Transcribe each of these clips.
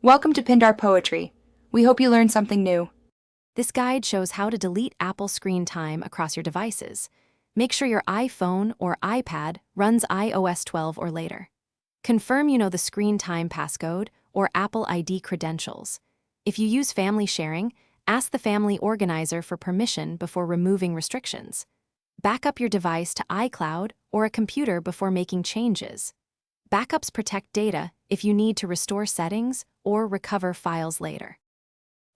Welcome to Pindar Poetry. We hope you learned something new. This guide shows how to delete Apple screen time across your devices. Make sure your iPhone or iPad runs iOS 12 or later. Confirm you know the screen time passcode or Apple ID credentials. If you use family sharing, ask the family organizer for permission before removing restrictions. Back up your device to iCloud or a computer before making changes. Backups protect data if you need to restore settings or recover files later.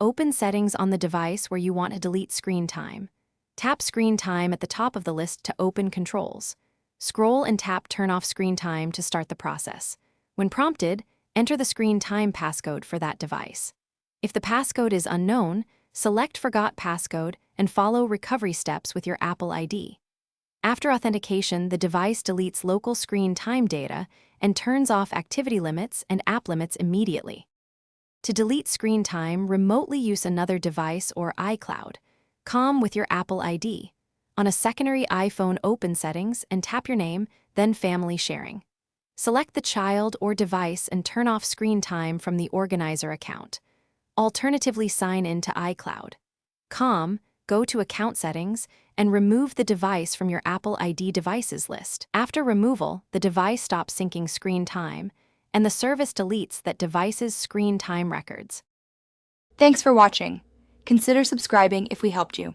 Open settings on the device where you want to delete screen time. Tap screen time at the top of the list to open controls. Scroll and tap turn off screen time to start the process. When prompted, enter the screen time passcode for that device. If the passcode is unknown, select Forgot Passcode and follow recovery steps with your Apple ID. After authentication, the device deletes local screen time data and turns off activity limits and app limits immediately. To delete screen time, remotely use another device or iCloud. Com with your Apple ID. On a secondary iPhone, open Settings and tap your name, then Family Sharing. Select the child or device and turn off screen time from the organizer account. Alternatively, sign in to iCloud. Com, go to Account Settings and remove the device from your Apple ID devices list. After removal, the device stops syncing screen time, and the service deletes that device's screen time records. Thanks for watching. Consider subscribing if we helped you.